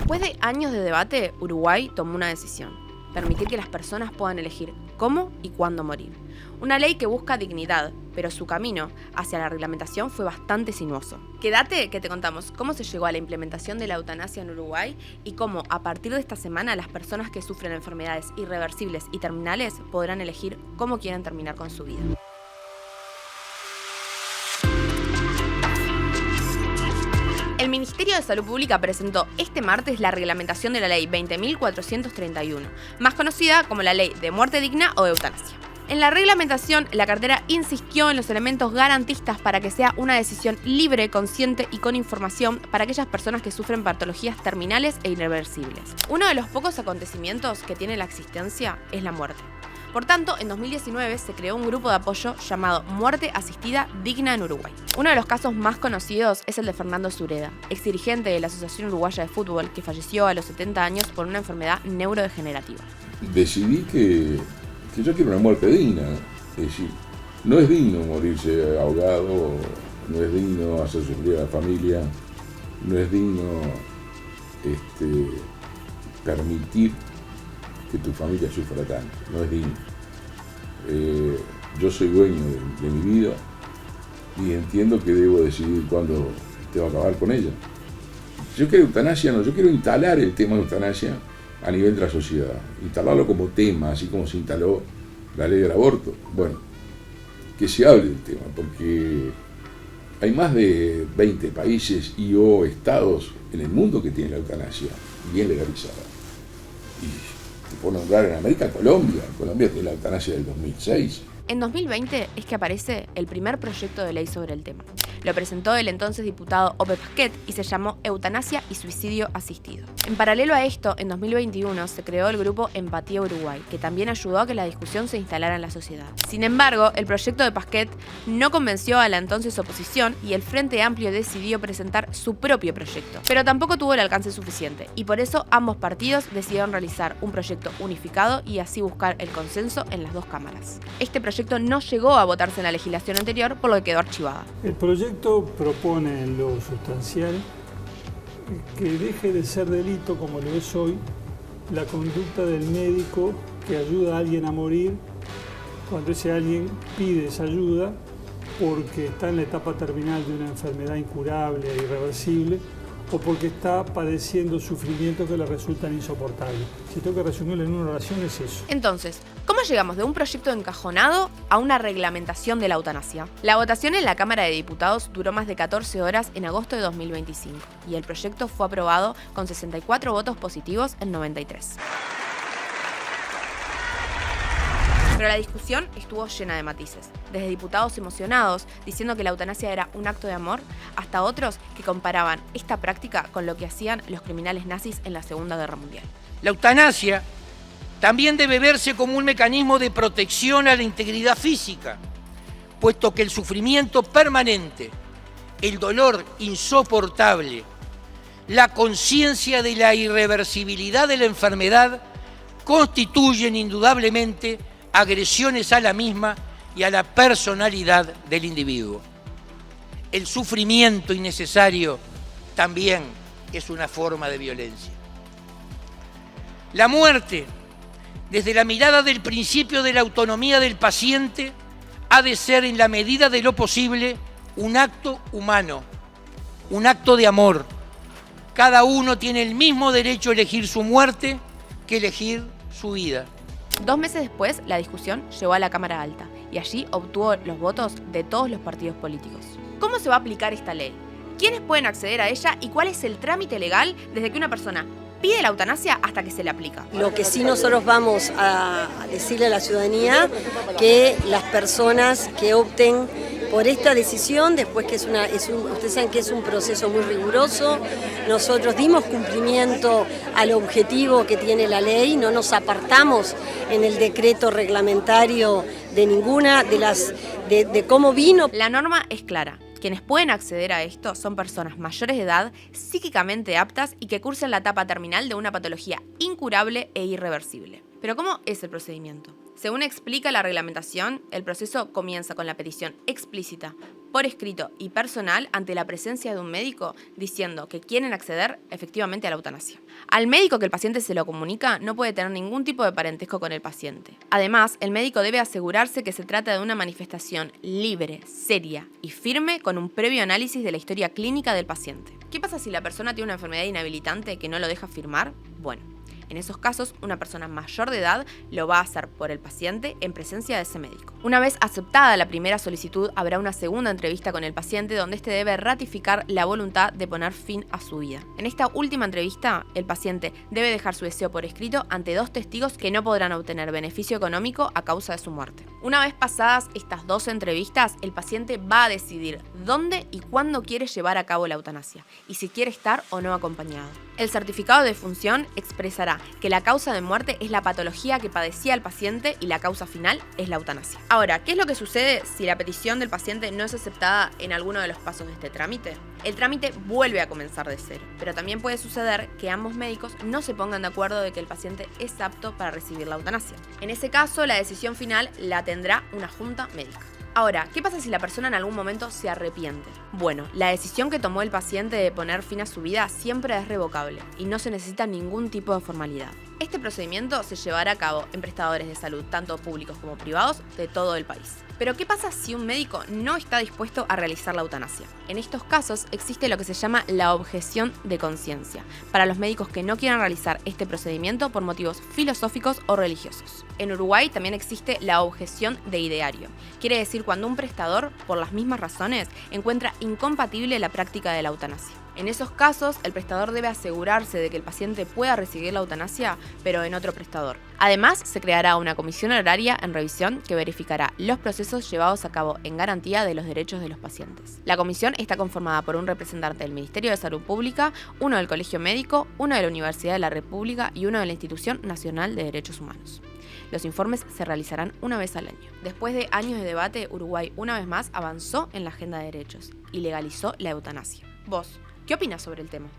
Después de años de debate, Uruguay tomó una decisión: permitir que las personas puedan elegir cómo y cuándo morir. Una ley que busca dignidad, pero su camino hacia la reglamentación fue bastante sinuoso. Quédate que te contamos cómo se llegó a la implementación de la eutanasia en Uruguay y cómo a partir de esta semana las personas que sufren enfermedades irreversibles y terminales podrán elegir cómo quieren terminar con su vida. El Ministerio de Salud Pública presentó este martes la reglamentación de la Ley 20.431, más conocida como la Ley de Muerte Digna o Eutanasia. En la reglamentación, la cartera insistió en los elementos garantistas para que sea una decisión libre, consciente y con información para aquellas personas que sufren patologías terminales e irreversibles. Uno de los pocos acontecimientos que tiene la existencia es la muerte. Por tanto, en 2019 se creó un grupo de apoyo llamado Muerte Asistida Digna en Uruguay. Uno de los casos más conocidos es el de Fernando Sureda, exdirigente de la Asociación Uruguaya de Fútbol, que falleció a los 70 años por una enfermedad neurodegenerativa. Decidí que yo quiero una muerte digna. Es decir, no es digno morirse ahogado, no es digno hacer sufrir a la familia, no es digno permitir que tu familia sufra tanto, no es digno. Yo soy dueño de mi vida y entiendo que debo decidir cuándo te va a acabar con ella. Yo quiero eutanasia, no, yo quiero instalar el tema de eutanasia a nivel de la sociedad, instalarlo como tema, así como se instaló la ley del aborto. Bueno, que se hable del tema, porque hay más de 20 países y o estados en el mundo que tienen la eutanasia bien legalizada. Y te puedo nombrar en América, Colombia tiene la eutanasia del 2006. En 2020 es que aparece el primer proyecto de ley sobre el tema. Lo presentó el entonces diputado Ope Pasquet y se llamó Eutanasia y Suicidio Asistido. En paralelo a esto, en 2021 se creó el grupo Empatía Uruguay, que también ayudó a que la discusión se instalara en la sociedad. Sin embargo, el proyecto de Pasquet no convenció a la entonces oposición y el Frente Amplio decidió presentar su propio proyecto. Pero tampoco tuvo el alcance suficiente y por eso ambos partidos decidieron realizar un proyecto unificado y así buscar el consenso en las dos cámaras. Este proyecto no llegó a votarse en la legislación anterior, por lo que quedó archivada. El proyecto propone en lo sustancial que deje de ser delito, como lo es hoy, la conducta del médico que ayuda a alguien a morir cuando ese alguien pide esa ayuda porque está en la etapa terminal de una enfermedad incurable e irreversible o porque está padeciendo sufrimientos que le resultan insoportables. Si tengo que resumirlo en una oración es eso. Entonces, ¿cómo llegamos de un proyecto encajonado a una reglamentación de la eutanasia? La votación en la Cámara de Diputados duró más de 14 horas en agosto de 2025 y el proyecto fue aprobado con 64 votos positivos en 93. Pero la discusión estuvo llena de matices, desde diputados emocionados diciendo que la eutanasia era un acto de amor, hasta otros que comparaban esta práctica con lo que hacían los criminales nazis en la Segunda Guerra Mundial. La eutanasia también debe verse como un mecanismo de protección a la integridad física, puesto que el sufrimiento permanente, el dolor insoportable, la conciencia de la irreversibilidad de la enfermedad constituyen indudablemente agresiones a la misma y a la personalidad del individuo. El sufrimiento innecesario también es una forma de violencia. La muerte, desde la mirada del principio de la autonomía del paciente, ha de ser en la medida de lo posible un acto humano, un acto de amor. Cada uno tiene el mismo derecho a elegir su muerte que elegir su vida. 2 meses después, la discusión llegó a la Cámara Alta y allí obtuvo los votos de todos los partidos políticos. ¿Cómo se va a aplicar esta ley? ¿Quiénes pueden acceder a ella y cuál es el trámite legal desde que una persona pide la eutanasia hasta que se le aplica? Lo que sí nosotros vamos a decirle a la ciudadanía, que las personas que opten por esta decisión, después que ustedes saben que es un proceso muy riguroso, nosotros dimos cumplimiento al objetivo que tiene la ley, no nos apartamos en el decreto reglamentario de ninguna de cómo vino. La norma es clara. Quienes pueden acceder a esto son personas mayores de edad, psíquicamente aptas y que cursen la etapa terminal de una patología incurable e irreversible. Pero ¿cómo es el procedimiento? Según explica la reglamentación, el proceso comienza con la petición explícita por escrito y personal ante la presencia de un médico diciendo que quieren acceder efectivamente a la eutanasia. Al médico que el paciente se lo comunica no puede tener ningún tipo de parentesco con el paciente. Además, el médico debe asegurarse que se trata de una manifestación libre, seria y firme con un previo análisis de la historia clínica del paciente. ¿Qué pasa si la persona tiene una enfermedad inhabilitante que no lo deja firmar? Bueno, en esos casos, una persona mayor de edad lo va a hacer por el paciente en presencia de ese médico. Una vez aceptada la primera solicitud, habrá una segunda entrevista con el paciente donde éste debe ratificar la voluntad de poner fin a su vida. En esta última entrevista, el paciente debe dejar su deseo por escrito ante 2 testigos que no podrán obtener beneficio económico a causa de su muerte. Una vez pasadas estas 2 entrevistas, el paciente va a decidir dónde y cuándo quiere llevar a cabo la eutanasia y si quiere estar o no acompañado. El certificado de defunción expresará que la causa de muerte es la patología que padecía el paciente y la causa final es la eutanasia. Ahora, ¿qué es lo que sucede si la petición del paciente no es aceptada en alguno de los pasos de este trámite? El trámite vuelve a comenzar de cero, pero también puede suceder que ambos médicos no se pongan de acuerdo de que el paciente es apto para recibir la eutanasia. En ese caso, la decisión final la tendrá una junta médica. Ahora, ¿qué pasa si la persona en algún momento se arrepiente? Bueno, la decisión que tomó el paciente de poner fin a su vida siempre es revocable y no se necesita ningún tipo de formalidad. Este procedimiento se llevará a cabo en prestadores de salud, tanto públicos como privados, de todo el país. Pero ¿qué pasa si un médico no está dispuesto a realizar la eutanasia? En estos casos existe lo que se llama la objeción de conciencia, para los médicos que no quieran realizar este procedimiento por motivos filosóficos o religiosos. En Uruguay también existe la objeción de ideario. Quiere decir cuando un prestador, por las mismas razones, encuentra incompatible la práctica de la eutanasia. En esos casos, el prestador debe asegurarse de que el paciente pueda recibir la eutanasia, pero en otro prestador. Además, se creará una comisión honoraria en revisión que verificará los procesos llevados a cabo en garantía de los derechos de los pacientes. La comisión está conformada por un representante del Ministerio de Salud Pública, uno del Colegio Médico, uno de la Universidad de la República y uno de la Institución Nacional de Derechos Humanos. Los informes se realizarán una vez al año. Después de años de debate, Uruguay una vez más avanzó en la agenda de derechos y legalizó la eutanasia. ¿Vos qué opinas sobre el tema?